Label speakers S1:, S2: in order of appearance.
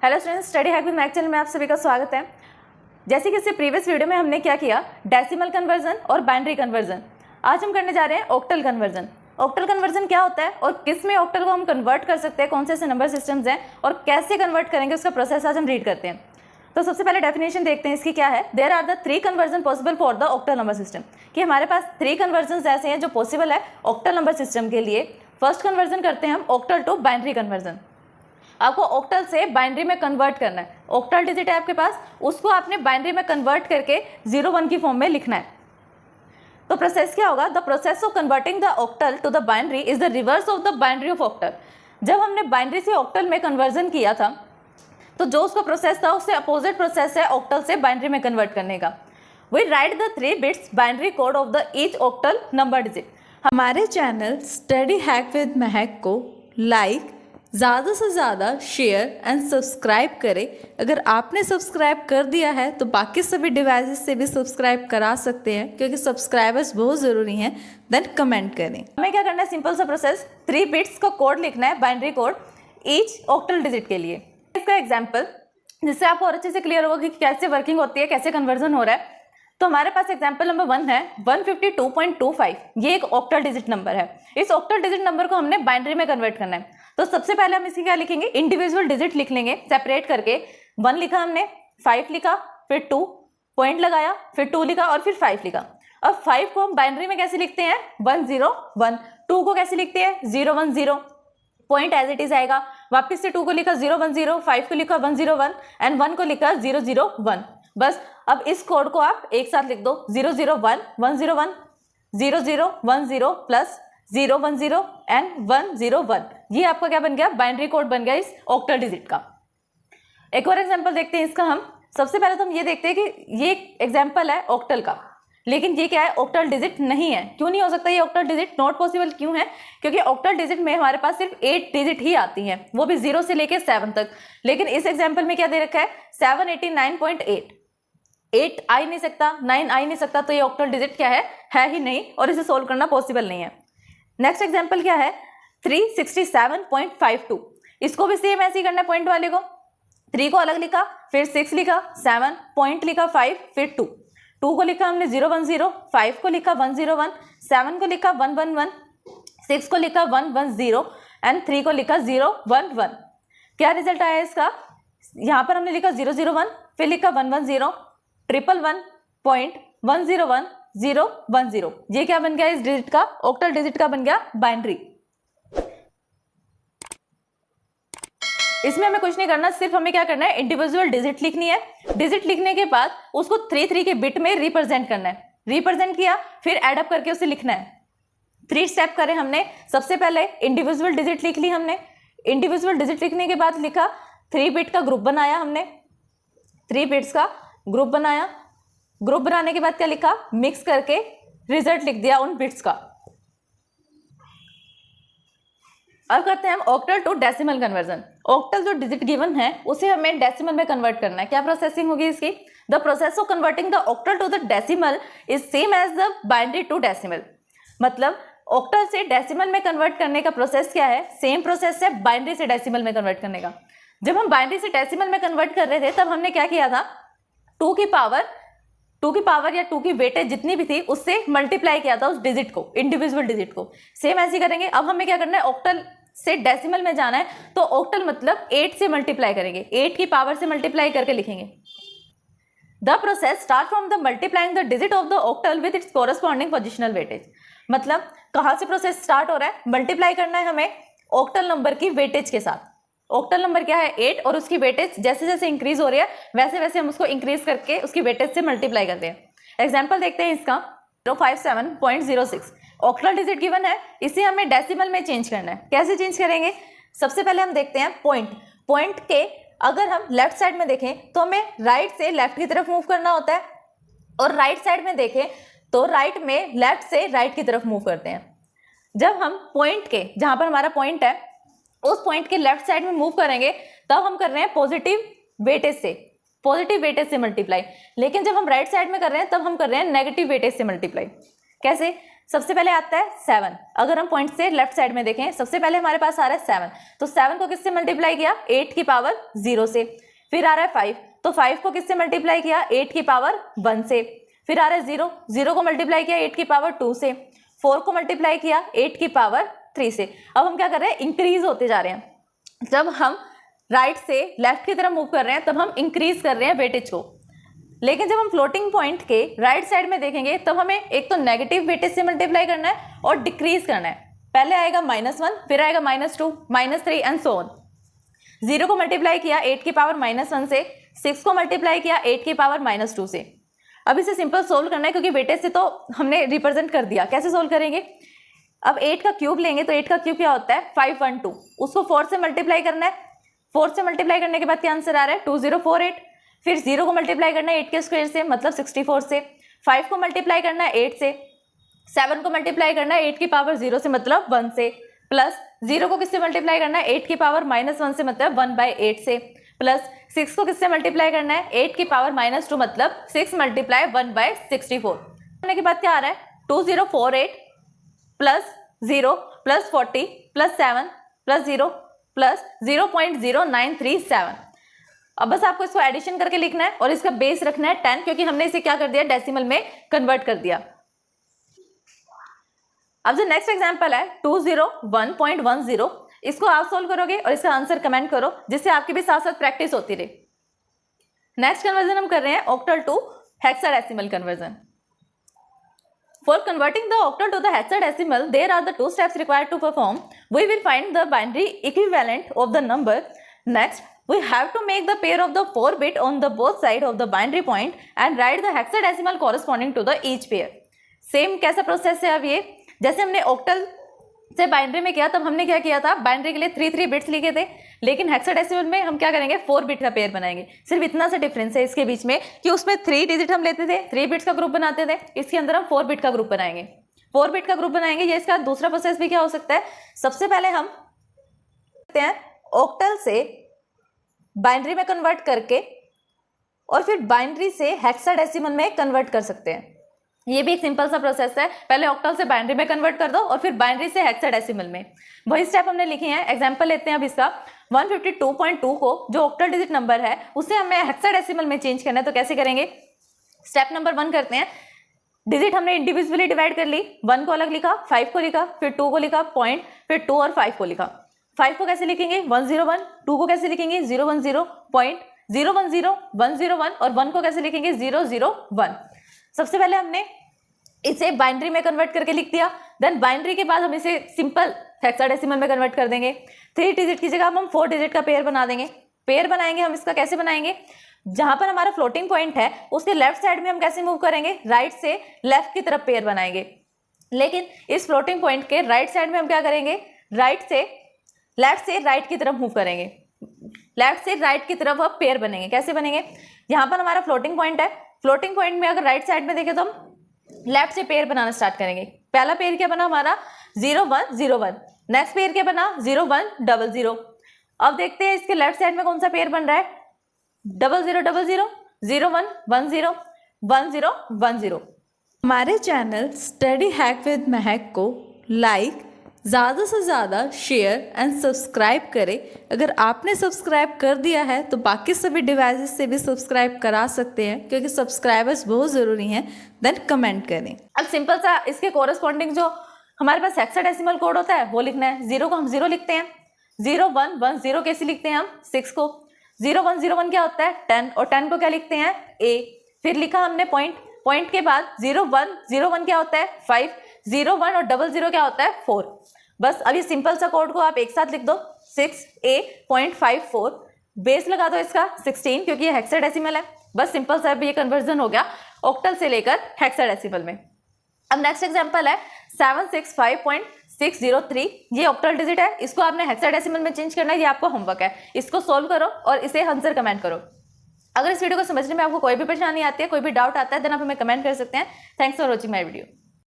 S1: Hello students, study hack with math channel में आप सभी का स्वागत है। जैसे कि इससे प्रीवियस वीडियो में हमने क्या किया, डेसिमल कन्वर्जन और बाइनरी कन्वर्जन। आज हम करने जा रहे हैं ऑक्टल कन्वर्जन। ऑक्टल कन्वर्जन क्या होता है और किस में ऑक्टल को हम कन्वर्ट कर सकते हैं, कौन से नंबर सिस्टम्स हैं और कैसे कन्वर्ट करेंगे, उसका प्रोसेस आज हम रीड करते हैं। तो सबसे पहले डेफिनेशन देखते हैं इसकी क्या है। There are the 3 conversion possible for the octal number system, कि हमारे पास 3 कन्वर्जन ऐसे हैं जो पॉसिबल है ऑक्टल नंबर सिस्टम के लिए। फर्स्ट कन्वर्जन करते हैं हम ऑक्टल टू बाइनरी कन्वर्जन। आपको ऑक्टल से बाइनरी में कन्वर्ट करना है। ऑक्टल डिजिट है आपके पास, उसको आपने बाइनरी में कन्वर्ट करके 0-1 की फॉर्म में लिखना है। तो प्रोसेस क्या होगा, the process of converting the octal to the binary is the reverse of the binary of octal. जब हमने बाइनरी से ऑक्टल में कन्वर्जन किया था तो जो उसका प्रोसेस था उससे अपोजिट प्रोसेस है ऑक्टल से बाइनरी में कन्वर्ट करने का। We write the 3 bits binary code of the each octal number digit.
S2: हमारे channel study hack with Mahak को लाइक, ज़्यादा से ज़्यादा शेयर एंड सब्सक्राइब करें। अगर आपने सब्सक्राइब कर दिया है तो बाकी सभी डिवाइसेस से भी सब्सक्राइब करा सकते हैं, क्योंकि सब्सक्राइबर्स बहुत ज़रूरी हैं। देन कमेंट करें।
S1: हमें क्या करना है, सिंपल सा प्रोसेस, 3 बिट्स का कोड लिखना है, binary code each octal digit के लिए। इसका एग्जाम्पल जिससे आपको और अच्छे से क्लियर होगा कि कैसे वर्किंग होती है, कैसे कन्वर्जन हो रहा है। तो हमारे पास एग्जाम्पल नंबर 1 है 152.25। ये एक ऑक्टल डिजिट नंबर है। इस ऑक्टल डिजिट नंबर को हमने बाइनरी में कन्वर्ट करना है। तो सबसे पहले हम इसकी क्या लिखेंगे, इंडिविजुअल डिजिट लिख लेंगे सेपरेट करके। 1 लिखा हमने, 5 लिखा, फिर 2 पॉइंट लगाया, फिर 2 लिखा और फिर 5 लिखा। अब 5 को हम बाइनरी में कैसे लिखते हैं, 101। 2 को कैसे लिखते हैं, 010, पॉइंट एज इट इज आएगा। वापिस से 2 को लिखा 010, 5 को लिखा 101 एंड 1 को लिखा 001। बस अब इस कोड को आप एक साथ लिख दो, 001 101 0010 प्लस 010 एंड 101। ये आपका क्या बन गया, बाइनरी कोड बन गया इस ऑक्टल डिजिट का। एक और एग्जांपल देखते हैं इसका हम। सबसे पहले तो हम ये देखते हैं कि ये एग्जांपल है ऑक्टल का, लेकिन ये क्या है, ऑक्टल डिजिट नहीं है। क्यों नहीं हो सकता ये ऑक्टल डिजिट, नॉट पॉसिबल क्यों है, क्योंकि ऑक्टल डिजिट में हमारे पास सिर्फ 8 डिजिट ही आती हैं, वो भी 0 से लेके 7 तक। लेकिन इस एग्जांपल में क्या दे रखा है, 789.8। 8 आ ही नहीं सकता, 9 आ ही नहीं सकता, तो ये ऑक्टल डिजिट क्या है ही नहीं, और इसे सोल्व करना पॉसिबल नहीं है। नेक्स्ट एग्जांपल क्या है, 367.52। इसको भी सेम ऐसे ही करना है, पॉइंट वाले को 3 को अलग लिखा, फिर 6 लिखा, 7 पॉइंट लिखा, 5 फिर 2 को लिखा हमने 010, 5 को लिखा 101, 7 को लिखा 111, 6 को लिखा 110 एंड 3 को लिखा 011। क्या रिजल्ट आया इसका, यहाँ पर हमने लिखा 001, फिर लिखा 110, 111.101 010। ये क्या बन गया, इस डिजिट का, ऑक्टल डिजिट का बन गया बाइनरी। इसमें हमें कुछ नहीं करना, सिर्फ हमें क्या करना है, इंडिविजुअल डिजिट लिखनी है। डिजिट लिखने के बाद उसको 3 के बिट में रिप्रेजेंट करना है। रिप्रेजेंट किया, फिर एडअप करके उसे लिखना है। 3 स्टेप करें हमने। सबसे पहले इंडिविजुअल डिजिट लिख ली हमने। इंडिविजुअल डिजिट लिखने के बाद लिखा 3 बिट का ग्रुप बनाया हमने, 3 बिट्स का ग्रुप बनाया। ग्रुप बनाने के बाद क्या लिखा, मिक्स करके रिजल्ट लिख दिया उन बिट्स का। अब करते हैं हम octal to decimal conversion. Octal जो डिजिट गिवन है उसे हमें डेसिमल में कन्वर्ट करना है। क्या प्रोसेसिंग होगी इसकी, the process of converting the octal to the decimal is same as the binary to decimal. मतलब ऑक्टल से डेसिमल में कन्वर्ट करने का प्रोसेस क्या है, सेम प्रोसेस है बाइनरी से डेसिमल में कन्वर्ट करने का। जब हम बाइनरी से डेसिमल में कन्वर्ट कर रहे थे तब हमने क्या किया था, 2 की पावर या 2 की वेटेज जितनी भी थी उससे मल्टीप्लाई किया था उस डिजिट को, इंडिविजुअल डिजिट को। सेम ऐसे करेंगे। अब हमें क्या करना है, ऑक्टल से डेसिमल में जाना है, तो ऑक्टल मतलब 8 से मल्टीप्लाई करेंगे, 8 की पावर से मल्टीप्लाई करके लिखेंगे। The process start from the multiplying the digit of the octal with its corresponding positional weightage. मतलब कहाँ से प्रोसेस स्टार्ट हो रहा है, मल्टीप्लाई करना है हमें ऑक्टल नंबर की वेटेज के साथ। ऑक्टल नंबर क्या है, 8, और उसकी वेटेज जैसे जैसे इंक्रीज हो रही है वैसे वैसे हम उसको इंक्रीज करके उसकी वेटेज से मल्टीप्लाई करते हैं। एग्जाम्पल देखते हैं इसका, 057.06 ऑक्टल डिजिट गिवन है, इसे हमें डेसिमल में चेंज करना है। कैसे चेंज करेंगे, सबसे पहले हम देखते हैं पॉइंट के अगर हम लेफ्ट साइड में देखें तो हमें राइट से लेफ्ट की तरफ मूव करना होता है, और राइट साइड में देखें तो राइट में लेफ्ट से राइट की तरफ मूव करते हैं। जब हम पॉइंट के, जहां पर हमारा पॉइंट है उस पॉइंट के लेफ्ट साइड में मूव करेंगे तब हम कर रहे हैं पॉजिटिव वेटेज से मल्टीप्लाई। लेकिन जब हम राइट साइड में कर रहे हैं तब हम कर रहे हैं नेगेटिव वेटेज से मल्टीप्लाई। कैसे, सबसे पहले आता है 7। अगर हम पॉइंट से लेफ्ट साइड में देखें, सबसे पहले हमारे पास आ रहा है 7, तो 7 को किससे मल्टीप्लाई किया? 8 की पावर 0 से। फिर आ रहा है 5, तो 5 को किससे मल्टीप्लाई किया? 8 की पावर 1 से। फिर आ रहा है 0, 0 को मल्टीप्लाई किया 8 की पावर 2 से। 4 को मल्टीप्लाई किया 8 की पावर 3 से। अब हम क्या कर रहे हैं? इंक्रीज होते जा रहे हैं। जब हम राइट से लेफ्ट की तरफ मूव कर रहे हैं तब हम इंक्रीज कर रहे हैं वेटेज को, लेकिन जब हम फ्लोटिंग पॉइंट के राइट साइड में देखेंगे तब हमें एक तो नेगेटिव वेटेज से मल्टीप्लाई करना है और डिक्रीज करना है। पहले आएगा -1, फिर आएगा -2, -3 एंड सो ऑन। 0 को मल्टीप्लाई किया 8 की पावर -1 से, 6 को मल्टीप्लाई किया 8 की पावर -2 से। अब इसे सिंपल सोल्व करना है क्योंकि वेटेज से तो हमने रिप्रेजेंट कर दिया। कैसे सोल्व करेंगे? अब 8 का क्यूब लेंगे तो 8 का क्यूब क्या होता है? 512। उसको 4 से मल्टीप्लाई करना है। 4 से मल्टीप्लाई करने के बाद क्या आंसर आ रहा है? 2048। फिर 0 को मल्टीप्लाई करना है 8 के स्क्वायर से, मतलब 64 से। 5 को मल्टीप्लाई करना है 8 से। 7 को मल्टीप्लाई करना है 8 की पावर 0 से, मतलब 1 से। प्लस 0 को किससे मल्टीप्लाई करना है? 8 की पावर -1 से, मतलब 1/8 से। प्लस 6 को किससे मल्टीप्लाई करना है? 8 की पावर -2, मतलब 6 मल्टीप्लाई 1/64 करने के बाद क्या आ रहा है? 2048 plus 0 plus 40 plus 7 plus 0 plus 0.0937। अब बस आपको इसको एडिशन करके लिखना है और इसका बेस रखना है 10, क्योंकि हमने इसे क्या कर दिया? डेसिमल में कन्वर्ट कर दिया। अब जो नेक्स्ट एग्जांपल है 201.10, इसको आप सोल्व करोगे और इसका आंसर कमेंट करो, जिससे आपकी भी साथ साथ प्रैक्टिस होती रहे। नेक्स्ट कन्वर्जन हम कर रहे हैं octal to hexadecimal conversion. For converting the octal to the hexadecimal, there are the two steps required to perform. We will find the binary equivalent of the number. Next, we have to make the pair of the 4 bit on the both side of the binary point and write the hexadecimal corresponding to the each pair. Same कैसा process है? अब ये जैसे हमने octal से binary में किया, तब हमने क्या किया था? बाइनरी के लिए 3 बिट्स लिखे थे, लेकिन हेक्साडेसिमल में हम क्या करेंगे? 4 बिट का पेयर बनाएंगे। सिर्फ इतना सा डिफरेंस है इसके बीच में कि उसमें 3 डिजिट हम लेते थे, 3 बिट्स का ग्रुप बनाते थे। इसके अंदर हम 4 बिट का ग्रुप बनाएंगे। 4 बिट का ग्रुप बनाएंगे। ये इसका दूसरा प्रोसेस भी क्या हो सकता है? सबसे पहले हम करते हैं ऑक्टल से बाइनरी में कन्वर्ट करके और फिर बाइनरी से हेक्साडेसिमल में कन्वर्ट कर सकते हैं। ये भी एक सिंपल सा प्रोसेस है। पहले ऑक्टल से बाइनरी में कन्वर्ट कर दो और फिर बाइनरी से हेक्साडेसिमल में। वही स्टेप हमने लिखे हैं। एग्जांपल लेते हैं अब इसका। 152.2 को जो ऑक्टल डिजिट नंबर है उसे हमें हेक्साडेसिमल में चेंज करना है, तो कैसे करेंगे? स्टेप नंबर 1 करते हैं। डिजिट हमने इंडिविजुअली डिवाइड कर ली। 1 को अलग लिखा, 5 को लिखा, फिर 2 को लिखा, पॉइंट, फिर 2 और 5 को लिखा। 5 को कैसे लिखेंगे? 101। 2 को कैसे लिखेंगे? 010, पॉइंट, 010, 101 और 1 को कैसे लिखेंगे? 001। सबसे पहले हमने इसे बाइनरी में कन्वर्ट करके लिख दिया। देन बाइनरी के बाद हम इसे सिंपल हेक्साडेसिमल में कन्वर्ट कर देंगे। 3 डिजिट की जगह हम 4 डिजिट का पेयर बना देंगे। पेयर बनाएंगे हम इसका कैसे बनाएंगे? जहां पर हमारा फ्लोटिंग पॉइंट है उसके लेफ्ट साइड में हम कैसे मूव करेंगे? राइट से लेफ्ट की तरफ पेयर बनाएंगे। लेकिन इस फ्लोटिंग पॉइंट के राइट साइड में हम क्या करेंगे? लेफ्ट से राइट की तरफ मूव करेंगे। लेफ्ट से राइट की तरफ अब पेयर बनेंगे। कैसे बनेंगे? यहाँ पर हमारा फ्लोटिंग पॉइंट है। फ्लोटिंग पॉइंट में अगर राइट साइड में देखें तो हम लेफ्ट से पेयर बनाना स्टार्ट करेंगे। पहला पेयर क्या बना हमारा? 0101। नेक्स्ट पेयर क्या बना? 0100। अब देखते हैं इसके लेफ्ट साइड में कौन सा पेयर बन रहा है? 0000, 0110, 1010।
S2: हमारे channel study hack with Mahak को लाइक, ज़्यादा से ज़्यादा शेयर एंड सब्सक्राइब करें। अगर आपने सब्सक्राइब कर दिया है तो बाकी सभी डिवाइसेस से भी सब्सक्राइब करा सकते हैं, क्योंकि सब्सक्राइबर्स बहुत ज़रूरी हैं। देन कमेंट करें।
S1: अब सिंपल सा इसके कोरस्पॉन्डिंग जो हमारे पास हेक्साडेसिमल कोड होता है वो लिखना है। 0 को हम 0 लिखते हैं। 0110 कैसे लिखते हैं हम? 6 को। 0101 क्या होता है? 10, और 10 को क्या लिखते हैं? A। फिर लिखा हमने पॉइंट। पॉइंट के बाद 0101 क्या होता है? 5। 01 और 00 क्या होता है? 4। बस अब ये सिंपल सा कोड को आप एक साथ लिख दो। 6A.54। बेस लगा दो इसका 16, क्योंकि ये हेक्साडेसिमल है। बस सिंपल सा ये कन्वर्जन हो गया ऑक्टल से लेकर हेक्साडेसिमल में। अब नेक्स्ट एग्जांपल है 765.603। ये ऑक्टल डिजिट है, इसको आपने हेक्साडेसिमल में चेंज करना है। ये आपको होमवर्क है। इसको सोल्व करो और इसे आंसर कमेंट करो। अगर इस वीडियो को समझने में आपको कोई भी परेशानी आती है, कोई भी डाउट आता है, देन आप हमें कमेंट कर सकते हैं। Thanks for watching my video.